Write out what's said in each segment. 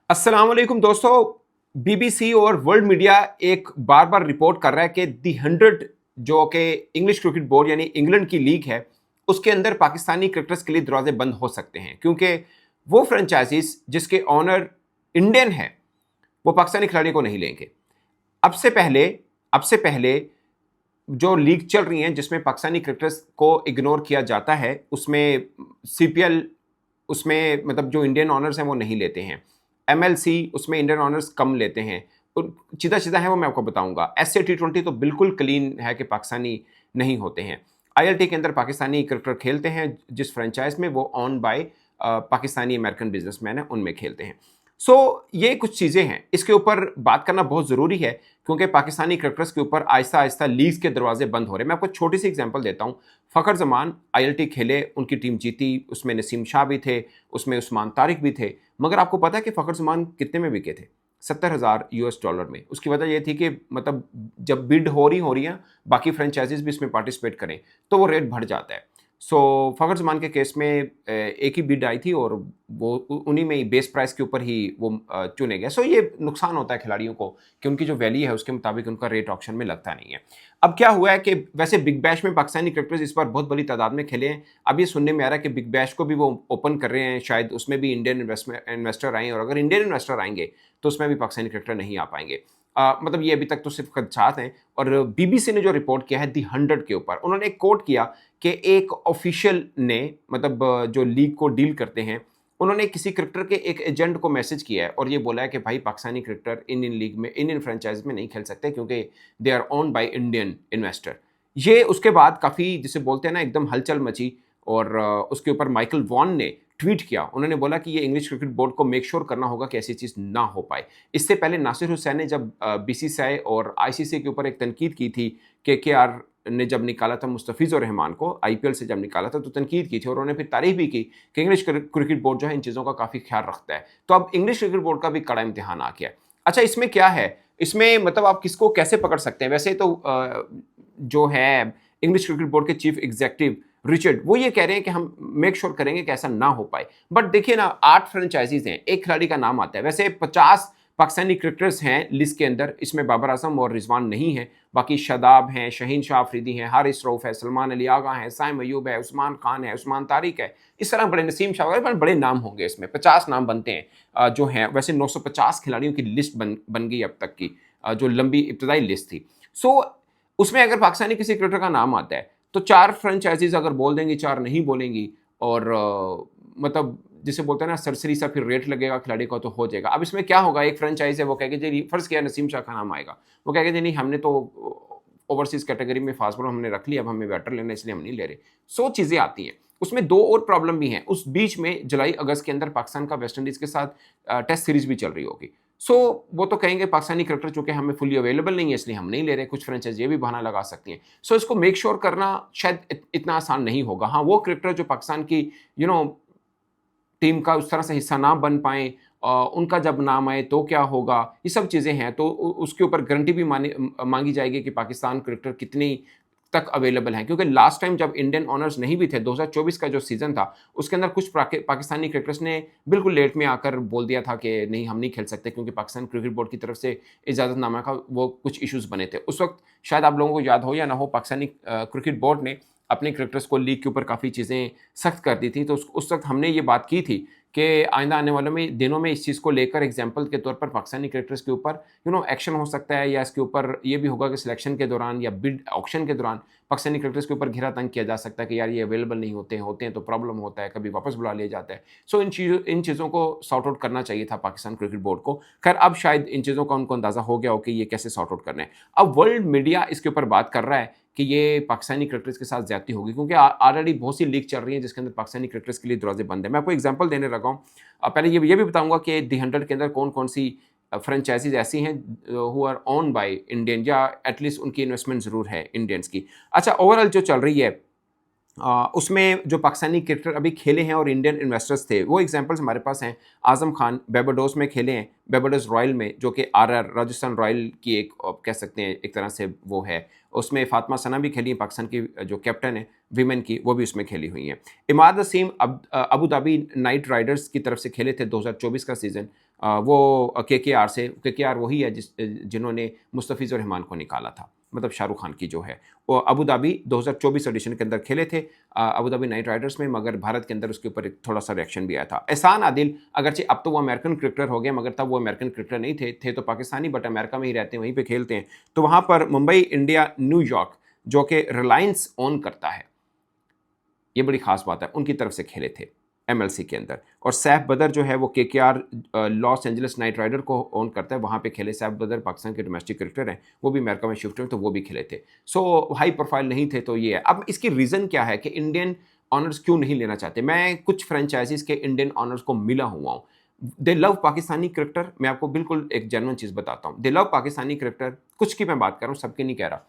अस्सलाम वालेकुम दोस्तों। बीबीसी और वर्ल्ड मीडिया एक बार बार रिपोर्ट कर रहा है कि दी 100 जो कि इंग्लिश क्रिकेट बोर्ड यानी इंग्लैंड की लीग है, उसके अंदर पाकिस्तानी क्रिकेटर्स के लिए दरवाजे बंद हो सकते हैं, क्योंकि वो फ्रेंचाइजीज जिसके ऑनर इंडियन है वो पाकिस्तानी खिलाड़ी को नहीं लेंगे। अब से पहले अब से पहले जो लीग चल रही हैं जिसमें पाकिस्तानी क्रिकेटर्स को इग्नोर किया जाता है, उसमें सीपीएल, उसमें मतलब जो इंडियन ऑनर्स हैं वो नहीं लेते हैं। एमएलसी, उसमें इंडियन ऑनर्स कम लेते हैं। और सीधा सीधा है वो मैं आपको बताऊंगा। एसए टी20 तो बिल्कुल क्लीन है कि पाकिस्तानी नहीं होते हैं। आईएलटी के अंदर पाकिस्तानी क्रिकेटर खेलते हैं, जिस फ्रेंचाइज में वो owned by Pakistani American businessman है उनमें खेलते हैं। सो ये कुछ चीज़ें हैं, इसके ऊपर बात करना बहुत ज़रूरी है, क्योंकि पाकिस्तानी क्रिकेटर्स के ऊपर आहिस्ता आहिस्ता लीग्स के दरवाजे बंद हो रहे हैं। मैं आपको छोटी सी एग्जांपल देता हूं। फ़खर जमान आईएलटी खेले, उनकी टीम जीती, उसमें नसीम शाह भी थे, उसमें उस्मान तारिक भी थे। मगर आपको पता है कि फ़खर जमान कितने में बिके थे? $70,000 में। उसकी वजह यह थी कि मतलब जब बिड हो रही है, बाकी फ्रेंचाइजीज भी इसमें पार्टिसिपेट करें तो वो रेट बढ़ जाता है। सो फ़खर जमान के केस में एक ही बिड आई थी और वो उन्हीं में ही बेस प्राइस के ऊपर ही वो चुने गए। सो ये नुकसान होता है खिलाड़ियों को कि उनकी जो वैल्यू है उसके मुताबिक उनका रेट ऑक्शन में लगता नहीं है। अब क्या हुआ है कि वैसे बिग बैश में पाकिस्तानी क्रिकेटर्स इस बार बहुत बड़ी तादाद में खेले हैं। अब ये सुनने में आ रहा है कि बिग बैश को भी वो ओपन कर रहे हैं, शायद उसमें भी इंडियन इन्वेस्टर आएँ, और अगर इंडियन इन्वेस्टर आएंगे तो उसमें भी पाकिस्तानी क्रिकेटर नहीं आ पाएंगे। मतलब ये अभी तक तो सिर्फ खदशात हैं। और बीबीसी ने जो रिपोर्ट किया है दी 100 के ऊपर, उन्होंने एक कोट किया कि एक ऑफिशियल ने, मतलब जो लीग को डील करते हैं, उन्होंने किसी क्रिकेटर के एक एजेंट को मैसेज किया है और ये बोला है कि भाई पाकिस्तानी क्रिकेटर इंडियन लीग में, इंडियन फ्रेंचाइज में नहीं खेल सकते क्योंकि they are owned by Indian investor. ये उसके बाद काफ़ी, जिसे बोलते हैं ना, एकदम हलचल मची। और उसके ऊपर माइकल वॉन ने ट्वीट किया। उन्होंने बोला कि ये इंग्लिश क्रिकेट बोर्ड को मेक श्योर करना होगा कि ऐसी चीज़ ना हो पाए। इससे पहले नासिर हुसैन ने जब बीसीसीआई और आईसीसी के ऊपर एक तनकीद की थी, केकेआर ने जब निकाला था मुस्तफिजुर रहमान को आईपीएल से, जब निकाला था तो तनकीद की थी और उन्होंने फिर तारीफ भी की कि इंग्लिश क्रिकेट बोर्ड जो है इन चीज़ों का काफ़ी ख्याल रखता है। तो अब इंग्लिश क्रिकेट बोर्ड का भी कड़ा इम्तिहान आ गया है। अच्छा, इसमें क्या है? इसमें मतलब आप किसको कैसे पकड़ सकते हैं? वैसे तो जो है इंग्लिश क्रिकेट बोर्ड के चीफ एग्जीक्यूटिव रिचर्ड, वो ये कह रहे हैं कि हम मेक श्योर करेंगे कि ऐसा ना हो पाए। बट देखिए ना, 8 फ्रेंचाइजीज हैं, एक खिलाड़ी का नाम आता है। वैसे 50 पाकिस्तानी क्रिकेटर्स हैं लिस्ट के अंदर, इसमें बाबर आजम और रिजवान नहीं है। बाकी शादाब हैं, शहीन शाह अफरीदी हैं, हारिस रऊफ है, सलमान अली आगा है, साइम अयूब है, उस्मान खान है, उस्मान तारिक है। इस तरह बड़े, नसीम शाह वगैरह बड़े नाम होंगे इसमें। 50 नाम बनते हैं जो हैं। वैसे 950 खिलाड़ियों की लिस्ट बन गई अब तक की, जो लंबी इब्तदाई लिस्ट थी। सो उसमें अगर पाकिस्तानी किसी क्रिकेटर का नाम आता है तो 4 फ्रेंचाइजीज अगर बोल देंगी, 4 नहीं बोलेंगी, और मतलब जिसे बोलते हैं ना, सरसरी सा फिर रेट लगेगा खिलाड़ी का तो हो जाएगा। अब इसमें क्या होगा, एक फ्रेंचाइज है वो कहेगी जी, फर्ज किया नसीम शाह का नाम आएगा, वो कहेगा जी नहीं, हमने तो ओवरसीज कैटेगरी में फास्ट बॉलर हमने रख लिया, अब हमें बैटर लेना इसलिए हम नहीं ले रहे। 100 चीज़ें आती हैं उसमें। 2 और प्रॉब्लम भी हैं उस बीच में। जुलाई अगस्त के अंदर पाकिस्तान का वेस्ट इंडीज़ के साथ टेस्ट सीरीज भी चल रही होगी। सो वो तो कहेंगे पाकिस्तानी क्रिकेटर चूंकि हमें फुली अवेलेबल नहीं है इसलिए हम नहीं ले रहे। कुछ फ्रेंचाइज ये भी बहाना लगा सकती हैं। सो इसको मेक श्योर करना शायद इतना आसान नहीं होगा। हाँ, वो क्रिकेटर जो पाकिस्तान की टीम का उस तरह से हिस्सा ना बन पाए, उनका जब नाम आए तो क्या होगा, ये सब चीज़ें हैं। तो उसके ऊपर गारंटी भी मांगी जाएगी कि पाकिस्तान क्रिकेटर कितनी तक अवेलेबल हैं, क्योंकि लास्ट टाइम जब इंडियन ऑनर्स नहीं भी थे, 2024 का जो सीज़न था, उसके अंदर कुछ पाकिस्तानी क्रिकेटर्स ने बिल्कुल लेट में आकर बोल दिया था कि नहीं, हम नहीं खेल सकते, क्योंकि पाकिस्तान क्रिकेट बोर्ड की तरफ से इजाज़तनामा का वो कुछ इश्यूज़ बने थे उस वक्त। शायद आप लोगों को याद हो या ना हो, पाकिस्तानी क्रिकेट बोर्ड ने अपने क्रिकेटर्स को लीग के ऊपर काफ़ी चीज़ें सख्त कर दी थी। तो उस वक्त हमने ये बात की थी कि आइंदा आने वालों में दिनों में इस चीज़ को लेकर एग्जाम्पल के तौर पर पाकिस्तानी क्रिकेटर्स के ऊपर एक्शन हो सकता है, या इसके ऊपर ये भी होगा कि सिलेक्शन के दौरान या बिड ऑक्शन के दौरान पाकिस्तानी क्रिकेटर्स के ऊपर घिरा तंग किया जा सकता है कि यार ये अवेलेबल नहीं होते हैं तो प्रॉब्लम होता है, कभी वापस बुला लिया जाता है। सो इन चीज़ों को सॉर्ट आउट करना चाहिए था पाकिस्तान क्रिकेट बोर्ड को। खैर, अब शायद इन चीज़ों का उनको अंदाज़ा हो गया हो कि ये कैसे सॉर्ट आउट करना है। अब वर्ल्ड मीडिया इसके ऊपर बात कर रहा है कि ये पाकिस्तानी क्रिकेटर्स के साथ ज्यादती होगी, क्योंकि ऑलरेडी बहुत सी लीग चल रही है जिसके अंदर पाकिस्तानी क्रिकेटर्स के लिए दरवाजे बंद है। मैं आपको एग्जांपल देने लगा हूँ। पहले ये भी बताऊंगा कि दी 100 के अंदर कौन कौन सी फ्रेंचाइजीज ऐसी हैं who our own by Indian, या एटलीस्ट उनकी इन्वेस्टमेंट ज़रूर है इंडियंस की। अच्छा, ओवरऑल जो चल रही है उसमें जो पाकिस्तानी क्रिकेटर अभी खेले हैं और इंडियन इन्वेस्टर्स थे, वो एग्जांपल्स हमारे पास हैं। आजम खान बारबाडोस में खेले हैं, बारबाडोस रॉयल में, जो कि आरआर राजस्थान रॉयल की एक कह सकते हैं एक तरह से वो है। उसमें फातिमा सना भी खेली हैं, पाकिस्तान की जो कैप्टन है विमेन की, वो भी उसमें खेली हुई हैं। Imad Wasim Abu Dhabi Knight Riders की तरफ से खेले थे 2024 का सीज़न। वो KKR से, KKR वही है जिन्होंने मुस्तफ़िज़ और रहमान को निकाला था, मतलब शाहरुख खान की जो है। वो अबू धाबी 2024 एडिशन के अंदर खेले थे अबू धाबी नाइट राइडर्स में, मगर भारत के अंदर उसके ऊपर एक थोड़ा सा रिएक्शन भी आया था। एहसान आदिल, अगरचे अब तो वो अमेरिकन क्रिकेटर हो गए, मगर तब वो अमेरिकन क्रिकेटर नहीं थे तो पाकिस्तानी, बट अमेरिका में ही रहते हैं, वहीं पे खेलते हैं। तो वहाँ पर मुंबई, इंडिया, न्यूयॉर्क, जो कि रिलायंस ओन करता है, ये बड़ी खास बात है, उनकी तरफ से खेले थे MLC के अंदर। और सैफ बदर जो है वो KKR Los Angeles Knight Rider को ओन करता है, वहाँ पे खेले। सैफ बदर पाकिस्तान के डोमेस्टिक क्रिकेटर हैं, वो भी अमेरिका में शिफ्ट हुए तो वो भी खेले थे। सो हाई प्रोफाइल नहीं थे, तो ये है। अब इसकी रीज़न क्या है कि इंडियन ऑनर्स क्यों नहीं लेना चाहते? मैं कुछ फ्रेंचाइजीज के इंडियन ऑनर्स को मिला हुआ हूँ, दे लव पाकिस्तानी क्रिकेटर। मैं आपको बिल्कुल एक जेन्युइन चीज़ बताता हूँ, दे लव पाकिस्तानी क्रिकेटर, कुछ की मैं बात कर रहा हूँ, सबकी नहीं कह रहा,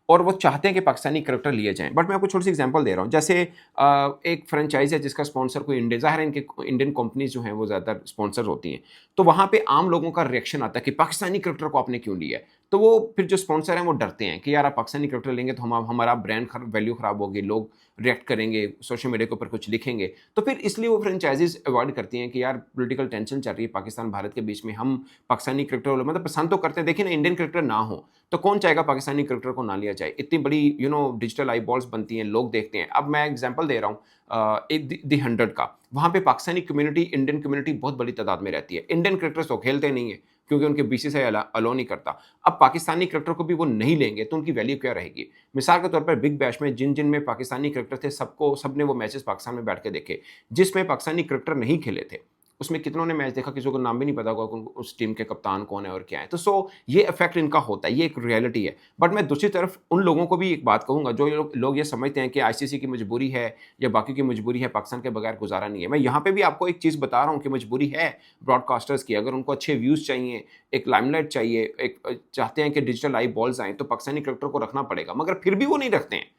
और वो चाहते हैं कि पाकिस्तानी क्रिकेटर लिए जाएं। बट मैं आपको छोटी सी एग्जांपल दे रहा हूँ, जैसे एक फ्रेंचाइज है जिसका स्पॉन्सर कोई इंडियन, ज़ाहिर है इनके इंडियन कंपनीज जो हैं वो ज़्यादातर स्पॉन्सर होती हैं, तो वहाँ पे आम लोगों का रिएक्शन आता है कि पाकिस्तानी क्रिकेटर को आपने क्यों लिया है। तो वो फिर जो स्पॉन्सर हैं वो डरते हैं कि यार आप पाकिस्तानी क्रिकेटर लेंगे तो हमारा ब्रांड वैल्यू खराब होगी, लोग रिएक्ट करेंगे, सोशल मीडिया के ऊपर कुछ लिखेंगे। तो फिर इसलिए वो फ्रेंचाइजीज अवॉइड करती हैं कि यार पॉलिटिकल टेंशन चल रही है पाकिस्तान भारत के बीच में, हम पाकिस्तानी क्रिकेटर मतलब पसंद तो करते हैं। देखिए ना, इंडियन क्रिकेटर ना हो तो कौन चाहेगा पाकिस्तानी क्रिकेटर को ना लिया जाए? इतनी बड़ी डिजिटल आई बॉल्स बनती हैं, लोग देखते हैं। अब मैं एग्जांपल दे रहा हूँ एक दी 100 का, वहाँ पे पाकिस्तानी कम्युनिटी, इंडियन कम्युनिटी बहुत बड़ी तादाद में रहती है। इंडियन क्रिकेटर्स तो खेलते नहीं है क्योंकि उनके BCCI अलाउ नहीं करता। अब पाकिस्तानी क्रिकेटर को भी वो नहीं लेंगे तो उनकी वैल्यू क्या रहेगी? मिसाल के तौर पर बिग बैश में जिन में पाकिस्तानी क्रिकेटर थे, सबने वो मैचेस पाकिस्तान में बैठ के देखे। जिसमें पाकिस्तानी क्रिकेटर नहीं खेले थे, उसमें कितनों ने मैच देखा, किसी को नाम भी नहीं पता होगा कि उस टीम के कप्तान कौन है और क्या है। तो ये इफेक्ट इनका होता है, ये एक रियलिटी है। बट मैं दूसरी तरफ उन लोगों को भी एक बात कहूँगा जो लोग ये समझते हैं कि ICC की मजबूरी है या बाकी की मजबूरी है, पाकिस्तान के बगैर गुजारा नहीं है। मैं यहाँ पे भी आपको एक चीज़ बता रहा हूँ कि मजबूरी है ब्रॉडकास्टर्स की। अगर उनको अच्छे व्यूज़ चाहिए, एक लाइमलाइट चाहिए, एक चाहते हैं कि डिजिटल आई बॉल्स आएँ, तो पाकिस्तानी क्रिकेटर को रखना पड़ेगा, मगर फिर भी वो नहीं रखते हैं।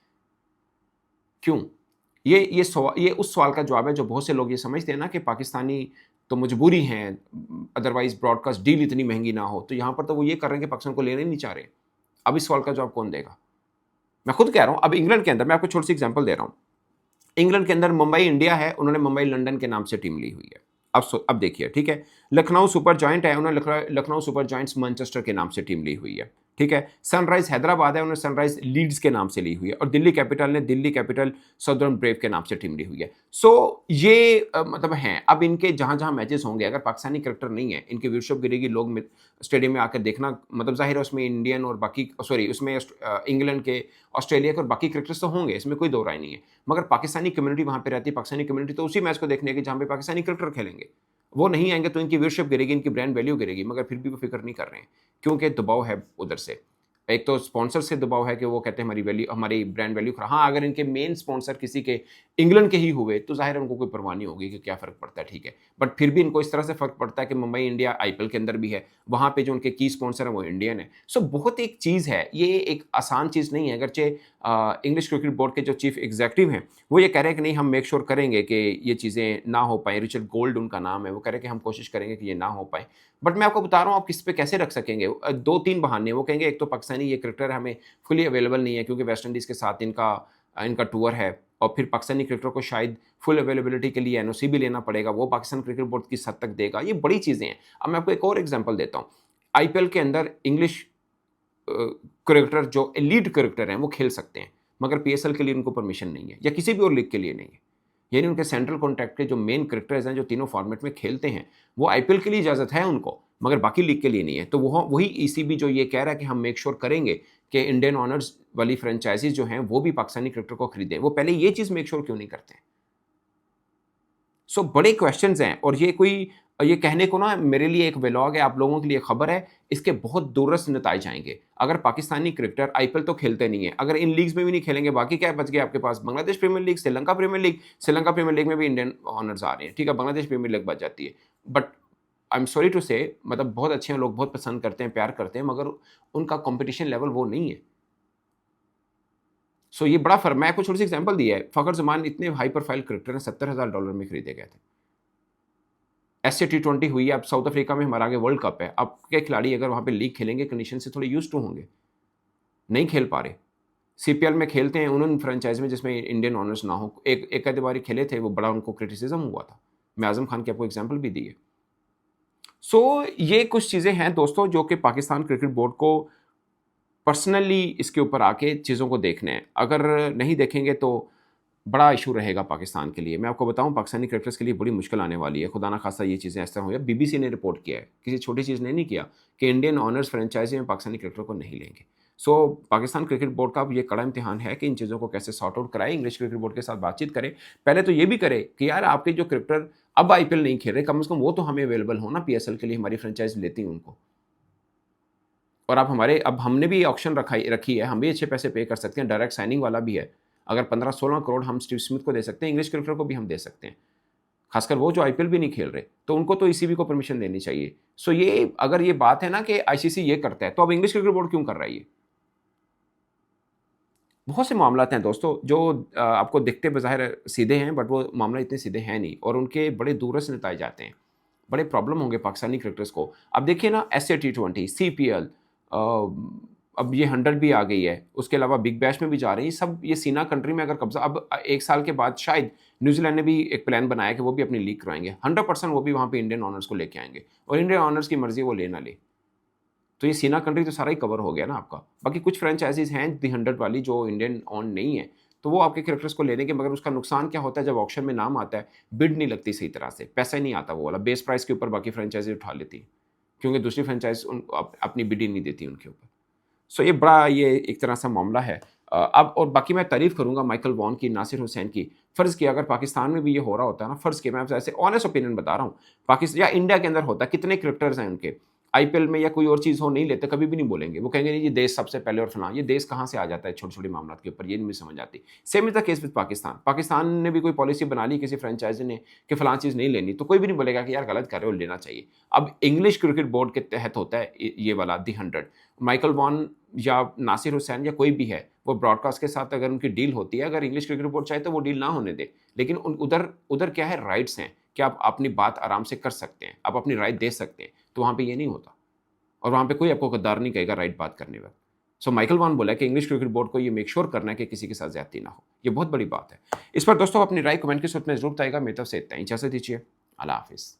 क्यों? ये उस सवाल का जवाब है जो बहुत से लोग ये समझते हैं ना कि पाकिस्तानी तो मजबूरी है, अदरवाइज़ ब्रॉडकास्ट डील इतनी महँगी ना हो। तो यहाँ पर तो वो ये कर रहे हैं कि पाकिस्तान को लेना ही नहीं चाह रहे। अब इस सवाल का जवाब कौन देगा? मैं खुद कह रहा हूँ, अब इंग्लैंड के अंदर मैं आपको छोटी-सी एग्ज़ाम्पल दे रहा हूँ। इंग्लैंड के अंदर मुंबई इंडिया है, उन्होंने मुंबई लंदन के नाम से टीम ली हुई है। अब देखिए, ठीक है। लखनऊ सुपर जॉइंट है, उन्होंने लखनऊ सुपर जॉइंट्स मैनचेस्टर के नाम से टीम ली हुई है, ठीक है। सनराइज हैदराबाद है, उन्होंने सनराइज लीड्स के नाम से ली हुई है, और दिल्ली कैपिटल ने दिल्ली कैपिटल सदर्न ब्रेव के नाम से टीम ली हुई है। ये मतलब हैं। अब इनके जहाँ-जहाँ मैचेस होंगे, अगर पाकिस्तानी क्रिकेटर नहीं है, इनकी व्यूअरशिप गिरेगी, लोग स्टेडियम में आकर देखना, मतलब ज़ाहिर है उसमें इंडियन और बाकी उसमें इंग्लैंड के, ऑस्ट्रेलिया के और बाकी क्रिकेटर्स तो होंगे, इसमें कोई दो राय नहीं है। मगर पाकिस्तानी कम्युनिटी वहाँ पे रहती है, पाकिस्तानी कम्युनिटी तो उसी मैच को देखने आएगी जहाँ पे पाकिस्तानी क्रिकेटर खेलेंगे। वो नहीं आएँगे तो इनकी व्यूअरशिप गिरेगी, इनकी ब्रांड वैल्यू गिरेगी, मगर फिर भी वो फ़िक्र नहीं कर रहे हैं, क्योंकि दबाव है उधर से। एक तो स्पॉन्सर से दबाव है कि वो कहते हैं हमारी ब्रांड वैल्यू हाँ, अगर इनके मेन स्पॉन्सर किसी के इंग्लैंड के ही हुए तो ज़ाहिर है उनको कोई परवाह नहीं होगी कि क्या फ़र्क पड़ता है, ठीक है। बट फिर भी इनको इस तरह से फ़र्क पड़ता है कि मुंबई इंडिया IPL के अंदर भी है, वहाँ पे जो उनके की स्पॉन्सर हैं वो इंडियन है। बहुत एक चीज़ है, ये एक आसान चीज़ नहीं है। अगरचे इंग्लिश क्रिकेट बोर्ड के जो चीफ एग्जीक्यूटिव हैं, वो ये कह रहे हैं कि नहीं, हम मेक श्योर करेंगे कि ये चीज़ें ना हो पाएँ। रिचर्ड गोल्ड उनका नाम है, वो कह रहे हैं कि हम कोशिश करेंगे कि ये ना हो पाएँ। बट मैं आपको बता रहा हूँ, आप किस पे कैसे रख सकेंगे? 2-3 बहाने वो कहेंगे। एक तो पाकिस्तानी ये क्रिकेटर हमें फुली अवेलेबल नहीं है क्योंकि वेस्ट इंडीज़ के साथ इनका टूर है, और फिर पाकिस्तानी क्रिकेटर को शायद फुल अवेलेबिलिटी के लिए NOC भी लेना पड़ेगा, वो पाकिस्तान क्रिकेट बोर्ड किस हद तक देगा, ये बड़ी चीज़ें हैं। अब मैं आपको एक और एग्जांपल देता हूँ। IPL के अंदर इंग्लिश क्रिकेटर जो एलीट क्रिकेटर हैं वो खेल सकते हैं, मगर PSL के लिए उनको परमिशन नहीं है, या किसी भी और लीग के लिए नहीं है। यानी उनके सेंट्रल कॉन्ट्रैक्ट के जो मेन क्रिकेटर्स हैं, जो तीनों फॉर्मेट में खेलते हैं, वो IPL के लिए इजाज़त है उनको, मगर बाकी लीग के लिए नहीं है। तो वही ECB जो ये कह रहा है कि हम मेक श्योर करेंगे कि इंडियन ऑनर्स वाली फ्रेंचाइजीज जो हैं वो भी पाकिस्तानी क्रिकेटर को खरीदें, वो पहले ये चीज़ मेक श्योर क्यों नहीं करते हैं? बड़े क्वेश्चंस हैं, और ये कहने को ना मेरे लिए एक व्लॉग है, आप लोगों के लिए खबर है, इसके बहुत दूरस्थ नताइज आएंगे। अगर पाकिस्तानी क्रिकेटर IPL तो खेलते नहीं है, अगर इन लीग्स में भी नहीं खेलेंगे, बाकी क्या बच गया आपके पास? Bangladesh premier league, Sri Lanka premier league. Sri Lanka premier league में भी इंडियन ऑनर्स आ रहे हैं, ठीक है, बांग्लादेश प्रीमियर लीग बच जाती है। But I am sorry to say, मतलब बहुत अच्छे हैं लोग, बहुत पसंद करते हैं, प्यार करते हैं, मगर उनका कॉम्पिटिशन लेवल वो नहीं है। ये बड़ा फर्क। मैं आपको छोटी सी एग्जांपल दी है। फखर जमान इतने हाई प्रोफाइल क्रिकेटर हैं, $70,000 में खरीदे गए थे। ऐसे T20 हुई है, अब साउथ अफ्रीका में हमारा आगे वर्ल्ड कप है। अब के खिलाड़ी अगर वहाँ पे लीग खेलेंगे, कंडीशन से थोड़े यूज्ड टू होंगे, नहीं खेल पा रहे। CPL में खेलते हैं उन फ्रेंचाइज में जिसमें इंडियन ऑनर्स ना हो। एक आधी बारी खेले थे, वो बड़ा उनको क्रिटिसिज्म हुआ था। मैं आजम खान की आपको एग्जाम्पल भी दी है। सो ये कुछ चीज़ें हैं दोस्तों जो कि पाकिस्तान क्रिकेट बोर्ड को पर्सनली इसके ऊपर आके चीज़ों को देखने हैं। अगर नहीं देखेंगे तो बड़ा इशू रहेगा पाकिस्तान के लिए। मैं आपको बताऊँ पाकिस्तानी क्रिकेटर्स के लिए बड़ी मुश्किल आने वाली है, खुदा ना खास्ता ये चीज़ें ऐसा हो जाए। बीबीसी ने रिपोर्ट किया है, किसी छोटी चीज़ ने नहीं किया कि इंडियन ऑनर्स फ्रेंचाइज़ी में पाकिस्तानी क्रिकेटर को नहीं लेंगे। सो पाकिस्तान क्रिकेट बोर्ड का अब ये कड़ा इम्तिहान है कि इन चीज़ों को कैसे सॉर्ट आउट कराएँ, इंग्लिश क्रिकेट बोर्ड के साथ बातचीत करें। पहले तो ये भी करें कि यार आपके जो क्रिकेटर अब आईपीएल नहीं खेल रहे, कम से कम वो तो हमें अवेलेबल हो ना, पीएसएल के लिए हमारी फ्रेंचाइज़ लेती हैं उनको। और अब हमने भी ऑप्शन रखी है, हम भी अच्छे पैसे पे कर सकते हैं, डायरेक्ट साइनिंग वाला भी है। अगर 15-16 करोड़ हम स्टीव स्मिथ को दे सकते हैं, इंग्लिश क्रिकेटर को भी हम दे सकते हैं। खासकर वो जो आईपीएल भी नहीं खेल रहे, तो उनको तो ईसीबी को परमिशन देनी चाहिए। सो ये अगर ये बात है ना कि आईसीसी ये करता है, तो अब इंग्लिश क्रिकेट बोर्ड क्यों कर रहा है ये? बहुत से मामलात हैं दोस्तों जो आपको दिखते बज़ाहिर सीधे हैं, बट वो मामला इतने सीधे हैं नहीं और उनके बड़े दूरस्थ नतीजे आते हैं। बड़े प्रॉब्लम होंगे पाकिस्तानी क्रिकेटर्स को। अब देखिए ना एसए टी20, सीपीएल, अब ये 100 भी आ गई है, उसके अलावा बिग बैश में भी जा रही है। सब ये सीना कंट्री में अगर कब्जा, अब 1 साल के बाद शायद न्यूजीलैंड ने भी एक प्लान बनाया कि वो भी अपनी लीग करवाएँगे। 100% वो भी वहाँ पे इंडियन ऑनर्स को लेके आएँगे और इंडियन ऑनर्स की मर्ज़ी वो ले ना ले। तो ये सीना कंट्री तो सारा ही कवर हो गया ना आपका। बाकी कुछ फ्रेंचाइज़ीज़ हैं दी 100 वाली जो इंडियन ओन्ड नहीं है, तो वो आपके क्रिकेटर्स को ले लेंगे, मगर उसका नुकसान क्या होता है जब ऑक्शन में नाम आता है, बिड नहीं लगती सही तरह से, पैसा ही नहीं आता वो वाला, बेस प्राइस के ऊपर बाकी फ्रेंचाइज़ी उठा लेती है, क्योंकि दूसरी फ्रेंचाइज़ अपनी बिड ही नहीं देती उनके ऊपर। सो ये बड़ा ये एक तरह से मामला है। अब और बाकी मैं तारीफ़ करूँगा माइकल वॉन की, नासिर हुसैन की। फ़र्ज़ किया अगर पाकिस्तान में भी ये हो रहा होता है ना, फ़र्ज़ किया, मैं आपसे ऐसे ऑनेस्ट ओपिनियन बता रहा हूँ, या इंडिया के अंदर होता, कितने क्रिकेटर्स हैं उनके, आईपीएल में या कोई और चीज़ हो नहीं लेते, कभी भी नहीं बोलेंगे। वो कहेंगे नहीं ये देश सबसे पहले और फलाँ, ये देश कहाँ से आ जाता है छोटे-छोटे मामलात के ऊपर, ये नहीं मुझे समझ आती। Same is the case with Pakistan. Pakistan ने भी कोई पॉलिसी बना ली किसी फ्रेंचाइज़ी ने कि फलाँ चीज़ नहीं लेनी, तो कोई भी नहीं बोलेगा कि यार गलत कर रहे हो, लेना चाहिए। अब इंग्लिश क्रिकेट बोर्ड के तहत होता है ये वाला दी 100। माइकल वॉन या नासिर हुसैन या कोई भी है, वो ब्रॉडकास्ट के साथ अगर उनकी डील होती है, अगर इंग्लिश क्रिकेट बोर्ड चाहे तो वो डील ना होने दे। लेकिन उधर उधर क्या है, राइट्स हैं कि आप अपनी बात आराम से कर सकते हैं, आप अपनी राय दे सकते हैं, तो वहाँ पे ये नहीं होता। और वहाँ पे कोई आपको गद्दार नहीं कहेगा राइट बात करने वक़्त। सो माइकल वॉन बोला है कि इंग्लिश क्रिकेट बोर्ड को ये मेक श्योर करना है कि किसी के साथ ज़्यादती ना हो। ये बहुत बड़ी बात है। इस पर दोस्तों अपनी राय कमेंट के सूरत में ज़रूर बताइएगा। मेरी तरफ से इतना ही, इजाज़त दीजिए। अल्लाह हाफ़िज़।